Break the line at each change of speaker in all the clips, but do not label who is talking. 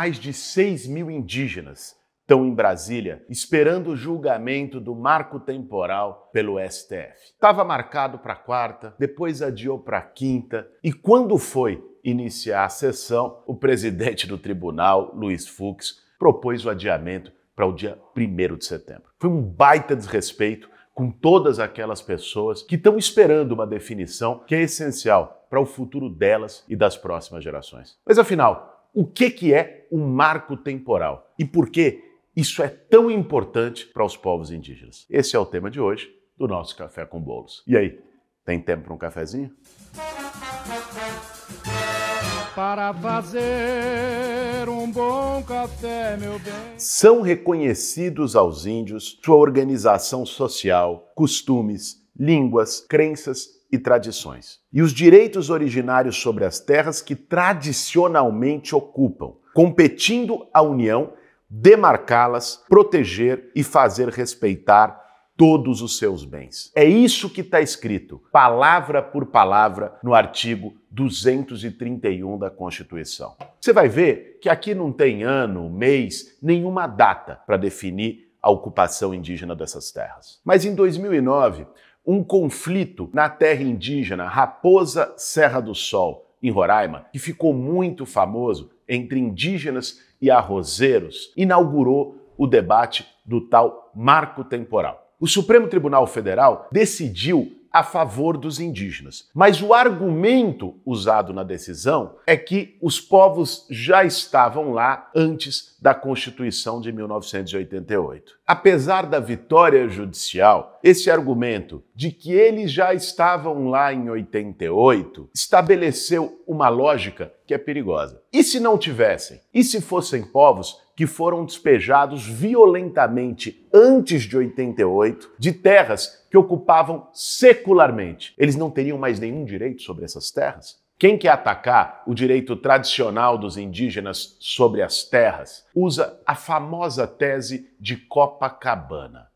mais de 6 mil indígenas estão em Brasília esperando o julgamento do marco temporal pelo STF. Estava marcado para quarta, depois adiou para quinta, e quando foi iniciar a sessão, o presidente do tribunal, Luiz Fux, propôs o adiamento para o dia 1º de setembro. Foi um baita desrespeito com todas aquelas pessoas que estão esperando uma definição que é essencial para o futuro delas e das próximas gerações. Mas afinal, o que é um marco temporal e por que isso é tão importante para os povos indígenas? Esse é o tema de hoje do nosso Café com Bolos. E aí, tem tempo para um cafezinho?
Para fazer um bom café, meu bem.
São reconhecidos aos índios sua organização social, costumes, línguas, crenças e tradições. E os direitos originários sobre as terras que tradicionalmente ocupam, competindo à União demarcá-las, proteger e fazer respeitar todos os seus bens. É isso que está escrito, palavra por palavra, no artigo 231 da Constituição. Você vai ver que aqui não tem ano, mês, nenhuma data para definir a ocupação indígena dessas terras. Mas em 2009, um conflito na terra indígena Raposa Serra do Sol, em Roraima, que ficou muito famoso entre indígenas e arrozeiros, inaugurou o debate do tal marco temporal. O Supremo Tribunal Federal decidiu a favor dos indígenas, mas o argumento usado na decisão é que os povos já estavam lá antes da Constituição de 1988. Apesar da vitória judicial, esse argumento de que eles já estavam lá em 88 estabeleceu uma lógica que é perigosa. E se não tivessem? E se fossem povos que foram despejados violentamente antes de 88 de terras que ocupavam secularmente? Eles não teriam mais nenhum direito sobre essas terras? Quem quer atacar o direito tradicional dos indígenas sobre as terras usa a famosa tese de Copacabana.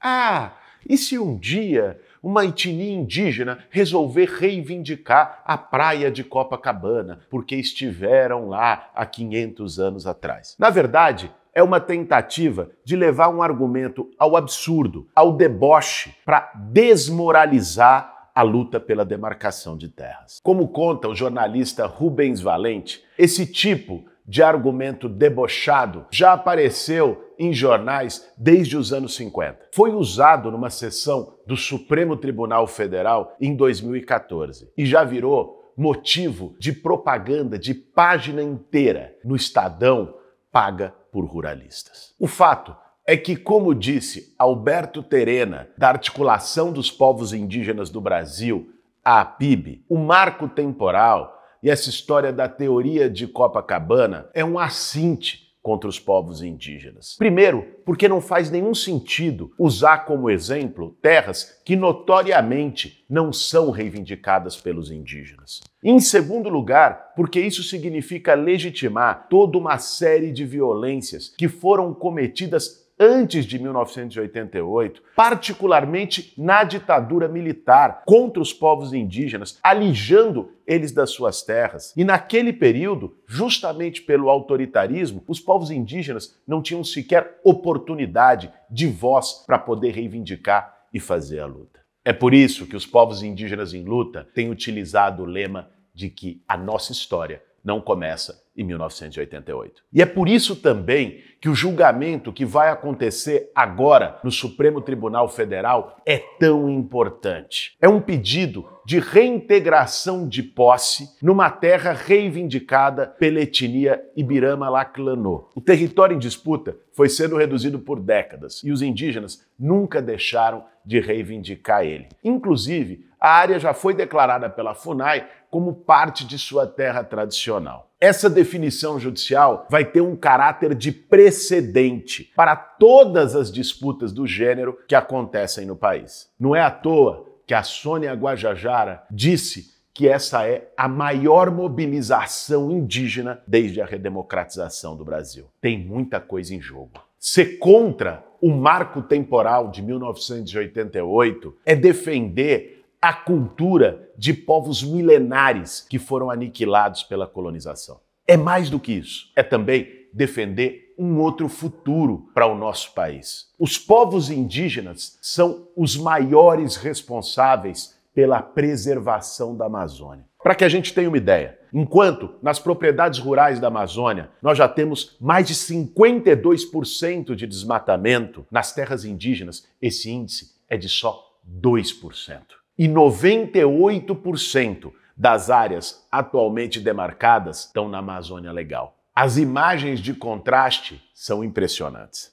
E se um dia uma etnia indígena resolver reivindicar a praia de Copacabana porque estiveram lá há 500 anos atrás? Na verdade, é uma tentativa de levar um argumento ao absurdo, ao deboche, para desmoralizar a luta pela demarcação de terras. Como conta o jornalista Rubens Valente, esse tipo de argumento debochado já apareceu em jornais desde os anos 50. Foi usado numa sessão do Supremo Tribunal Federal em 2014 e já virou motivo de propaganda de página inteira no Estadão, paga por ruralistas. O fato é que, como disse Alberto Terena, da Articulação dos Povos Indígenas do Brasil, a APIB, o marco temporal e essa história da teoria de Copacabana é um assinte contra os povos indígenas. Primeiro, porque não faz nenhum sentido usar como exemplo terras que notoriamente não são reivindicadas pelos indígenas. Em segundo lugar, porque isso significa legitimar toda uma série de violências que foram cometidas antes de 1988, particularmente na ditadura militar, contra os povos indígenas, alijando eles das suas terras. E naquele período, justamente pelo autoritarismo, os povos indígenas não tinham sequer oportunidade de voz para poder reivindicar e fazer a luta. É por isso que os povos indígenas em luta têm utilizado o lema de que a nossa história não começa em 1988. E é por isso também que o julgamento que vai acontecer agora no Supremo Tribunal Federal é tão importante. É um pedido de reintegração de posse numa terra reivindicada pela etnia Ibirama-Laclanô. O território em disputa foi sendo reduzido por décadas e os indígenas nunca deixaram de reivindicar ele. Inclusive, a área já foi declarada pela FUNAI como parte de sua terra tradicional. Essa definição judicial vai ter um caráter de precedente para todas as disputas do gênero que acontecem no país. Não é à toa que a Sônia Guajajara disse que essa é a maior mobilização indígena desde a redemocratização do Brasil. Tem muita coisa em jogo. Ser contra o marco temporal de 1988 é defender a cultura de povos milenares que foram aniquilados pela colonização. É mais do que isso. É também defender um outro futuro para o nosso país. Os povos indígenas são os maiores responsáveis pela preservação da Amazônia. Para que a gente tenha uma ideia, enquanto nas propriedades rurais da Amazônia nós já temos mais de 52% de desmatamento, nas terras indígenas esse índice é de só 2%. E 98% das áreas atualmente demarcadas estão na Amazônia Legal. As imagens de contraste são impressionantes.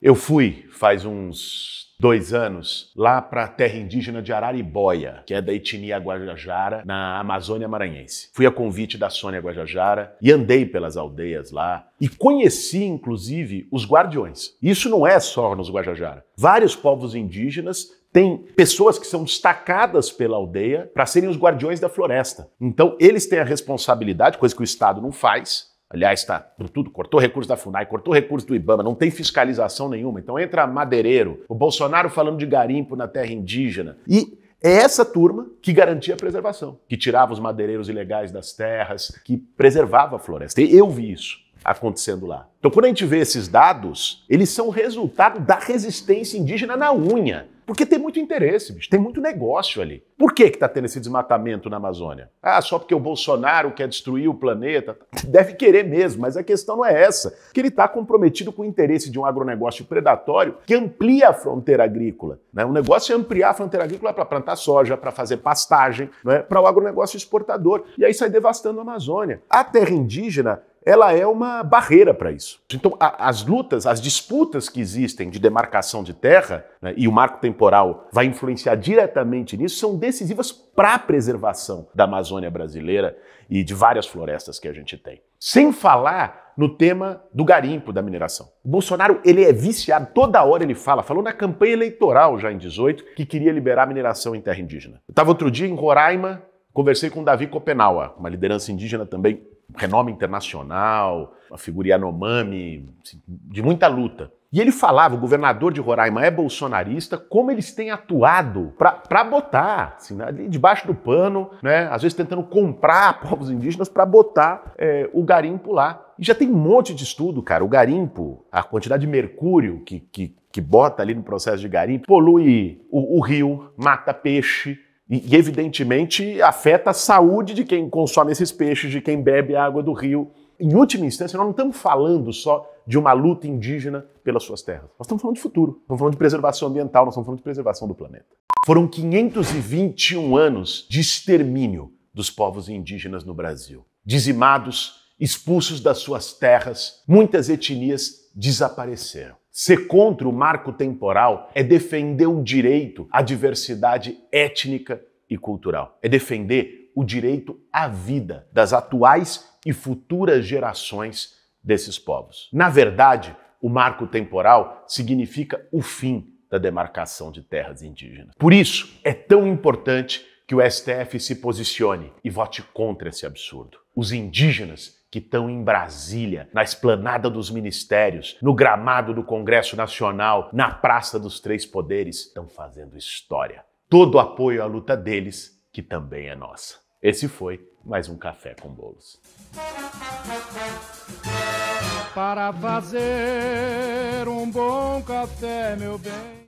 Eu fui, faz uns 2 anos, lá para a terra indígena de Araribóia, que é da etnia Guajajara, na Amazônia Maranhense. Fui a convite da Sônia Guajajara e andei pelas aldeias lá e conheci, inclusive, os guardiões. Isso não é só nos Guajajara. Vários povos indígenas têm pessoas que são destacadas pela aldeia para serem os guardiões da floresta. Então, eles têm a responsabilidade, coisa que o Estado não faz. Aliás, está por tudo, cortou recursos da FUNAI, cortou recursos do IBAMA, não tem fiscalização nenhuma. Então entra madeireiro, o Bolsonaro falando de garimpo na terra indígena. E é essa turma que garantia a preservação, que tirava os madeireiros ilegais das terras, que preservava a floresta. E eu vi isso acontecendo lá. Então quando a gente vê esses dados, eles são resultado da resistência indígena na unha. Porque tem muito interesse, bicho, tem muito negócio ali. Por que está tendo esse desmatamento na Amazônia? Ah, só porque o Bolsonaro quer destruir o planeta? Deve querer mesmo, mas a questão não é essa. Que ele está comprometido com o interesse de um agronegócio predatório que amplia a fronteira agrícola. Né? O negócio é ampliar a fronteira agrícola para plantar soja, para fazer pastagem, né? Para o agronegócio exportador. E aí sai devastando a Amazônia. A terra indígena, ela é uma barreira para isso. Então, as lutas, as disputas que existem de demarcação de terra, né, e o marco temporal vai influenciar diretamente nisso, são decisivas para a preservação da Amazônia brasileira e de várias florestas que a gente tem. Sem falar no tema do garimpo, da mineração. O Bolsonaro, ele é viciado, toda hora ele falou na campanha eleitoral já em 18, que queria liberar a mineração em terra indígena. Eu estava outro dia em Roraima, conversei com o Davi Copenaua, uma liderança indígena também, renome internacional, uma figura Yanomami, de muita luta. E ele falava, o governador de Roraima é bolsonarista, como eles têm atuado para botar, assim, ali debaixo do pano, né, às vezes tentando comprar povos indígenas para botar o garimpo lá. E já tem um monte de estudo, cara. O garimpo, a quantidade de mercúrio que bota ali no processo de garimpo, polui o rio, mata peixe, e, evidentemente, afeta a saúde de quem consome esses peixes, de quem bebe a água do rio. Em última instância, nós não estamos falando só de uma luta indígena pelas suas terras. Nós estamos falando de futuro, estamos falando de preservação ambiental, nós estamos falando de preservação do planeta. Foram 521 anos de extermínio dos povos indígenas no Brasil. Dizimados, expulsos das suas terras, muitas etnias desapareceram. Ser contra o marco temporal é defender o direito à diversidade étnica e cultural. É defender o direito à vida das atuais e futuras gerações desses povos. Na verdade, o marco temporal significa o fim da demarcação de terras indígenas. Por isso, é tão importante que o STF se posicione e vote contra esse absurdo. Os indígenas que estão em Brasília, na esplanada dos ministérios, no gramado do Congresso Nacional, na Praça dos Três Poderes, estão fazendo história. Todo apoio à luta deles, que também é nossa. Esse foi mais um Café com Bolos.
Para fazer um bom café, meu bem.